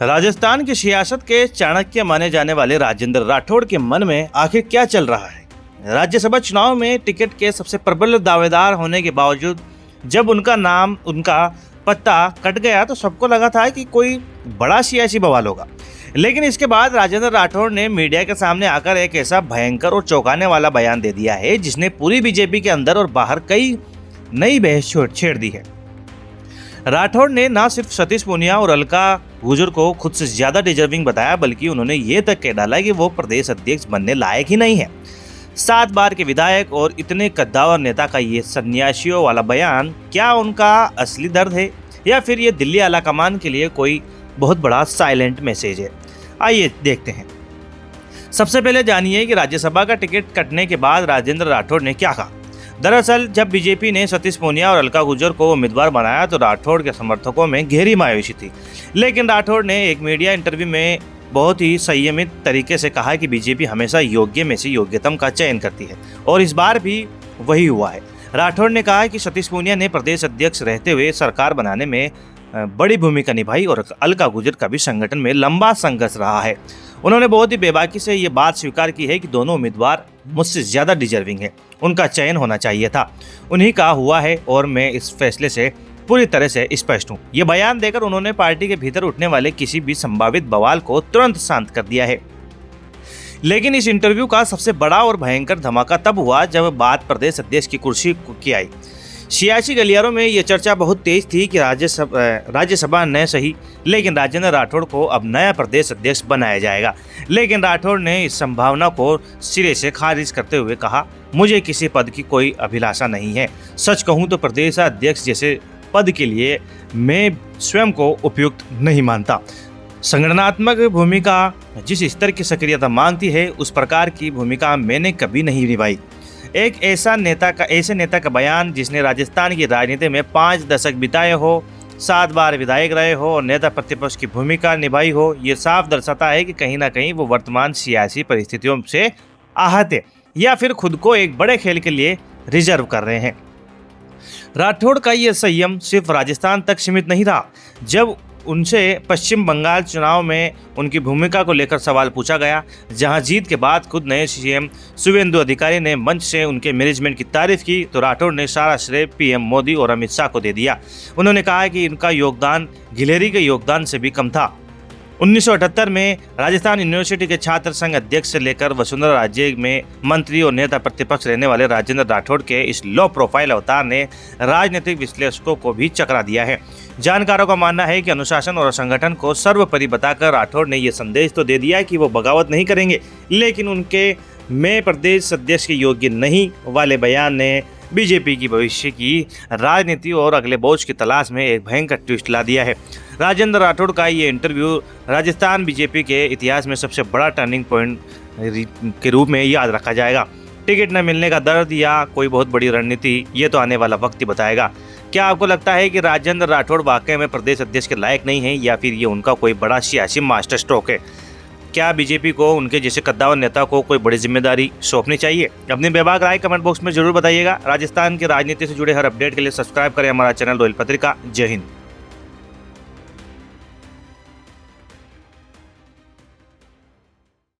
राजस्थान की सियासत के चाणक्य माने जाने वाले राजेंद्र राठौड़ के मन में आखिर क्या चल रहा है। राज्यसभा चुनाव में टिकट के सबसे प्रबल दावेदार होने के बावजूद जब उनका पत्ता कट गया तो सबको लगा था कि कोई बड़ा सियासी बवाल होगा। लेकिन इसके बाद राजेंद्र राठौड़ ने मीडिया के सामने आकर एक ऐसा भयंकर और चौंकाने वाला बयान दे दिया है जिसने पूरी बीजेपी के अंदर और बाहर कई नई बहस छेड़ दी है। राठौड़ ने न सिर्फ सतीश पूनिया और अलका गुर्जर को खुद से ज्यादा डिजर्विंग बताया, बल्कि उन्होंने ये तक कह डाला कि वो प्रदेश अध्यक्ष बनने लायक ही नहीं है। 7 बार के विधायक और इतने कद्दावर नेता का ये सन्यासियों वाला बयान क्या उनका असली दर्द है या फिर ये दिल्ली आलाकमान के लिए कोई बहुत बड़ा साइलेंट मैसेज है। आइए देखते हैं। सबसे पहले जानिए कि राज्यसभा का टिकट कटने के बाद राजेंद्र राठौड़ ने क्या कहा। दरअसल जब बीजेपी ने सतीश पूनिया और अलका गुर्जर को उम्मीदवार बनाया तो राठौड़ के समर्थकों में गहरी मायूसी थी। लेकिन राठौड़ ने एक मीडिया इंटरव्यू में बहुत ही संयमित तरीके से कहा कि बीजेपी हमेशा योग्य में से योग्यतम का चयन करती है और इस बार भी वही हुआ है। राठौड़ ने कहा कि सतीश पूनिया ने प्रदेश अध्यक्ष रहते हुए सरकार बनाने में बड़ी भूमिका निभाई और अलका गुर्जर का भी संगठन में लंबा संघर्ष रहा है। उन्होंने बहुत ही बेबाकी से ये बात स्वीकार की है कि दोनों उम्मीदवार मुझसे ज़्यादा डिजर्विंग है, उनका चयन होना चाहिए था, उन्हीं का हुआ है और मैं इस फैसले से पूरी तरह से स्पष्ट हूँ। ये बयान देकर उन्होंने पार्टी के भीतर उठने वाले किसी भी संभावित बवाल को तुरंत शांत कर दिया है। लेकिन इस इंटरव्यू का सबसे बड़ा और भयंकर धमाका तब हुआ जब बात प्रदेश अध्यक्ष की कुर्सी की आई। सियासी गलियारों में ये चर्चा बहुत तेज थी कि राज्यसभा न सही लेकिन राजेंद्र राठौड़ को अब नया प्रदेश अध्यक्ष बनाया जाएगा। लेकिन राठौड़ ने इस संभावना को सिरे से खारिज करते हुए कहा, मुझे किसी पद की कोई अभिलाषा नहीं है। सच कहूँ तो प्रदेश अध्यक्ष जैसे पद के लिए मैं स्वयं को उपयुक्त नहीं मानता। संगठनात्मक भूमिका जिस स्तर की सक्रियता मांगती है उस प्रकार की भूमिका मैंने कभी नहीं निभाई। एक ऐसे नेता का बयान जिसने राजस्थान की राजनीति में 5 दशक बिताए हो, 7 बार विधायक रहे हो और नेता प्रतिपक्ष की भूमिका निभाई हो, ये साफ दर्शाता है कि कहीं ना कहीं वो वर्तमान सियासी परिस्थितियों से आहत है या फिर खुद को एक बड़े खेल के लिए रिजर्व कर रहे हैं। राठौड़ का ये संयम सिर्फ राजस्थान तक सीमित नहीं रहा। जब उनसे पश्चिम बंगाल चुनाव में उनकी भूमिका को लेकर सवाल पूछा गया, जहां जीत के बाद खुद नए सीएम शुवेंदु अधिकारी ने मंच से उनके मैनेजमेंट की तारीफ की तो राठौड़ ने सारा श्रेय पीएम मोदी और अमित शाह को दे दिया। उन्होंने कहा कि इनका योगदान गिलहरी के योगदान से भी कम था। 1978 में राजस्थान यूनिवर्सिटी के छात्र संघ अध्यक्ष से लेकर वसुंधरा राज्य में मंत्री और नेता प्रतिपक्ष रहने वाले राजेंद्र राठौड़ के इस लो प्रोफाइल अवतार ने राजनीतिक विश्लेषकों को भी चकरा दिया है। जानकारों का मानना है कि अनुशासन और संगठन को सर्वोपरि बताकर राठौड़ ने यह संदेश तो दे दिया कि वो बगावत नहीं करेंगे, लेकिन उनके मैं प्रदेश अध्यक्ष के योग्य नहीं वाले बयान ने बीजेपी की भविष्य की राजनीति और अगले बोझ की तलाश में एक भयंकर ट्विस्ट ला दिया है। राजेंद्र राठौड़ का ये इंटरव्यू राजस्थान बीजेपी के इतिहास में सबसे बड़ा टर्निंग पॉइंट के रूप में याद रखा जाएगा। टिकट न मिलने का दर्द या कोई बहुत बड़ी रणनीति, ये तो आने वाला वक्त ही बताएगा। क्या आपको लगता है कि राजेंद्र राठौड़ वाकई में प्रदेश अध्यक्ष के लायक नहीं है या फिर ये उनका कोई बड़ा सियासी मास्टर स्ट्रोक है? क्या बीजेपी को उनके जैसे कद्दावर नेता को कोई बड़ी जिम्मेदारी सौंपनी चाहिए? अपनी बेबाक राय कमेंट बॉक्स में जरूर बताइएगा। राजस्थान की राजनीति से जुड़े हर अपडेट के लिए सब्सक्राइब करें हमारा चैनल रोयल पत्रिका। जय हिंद।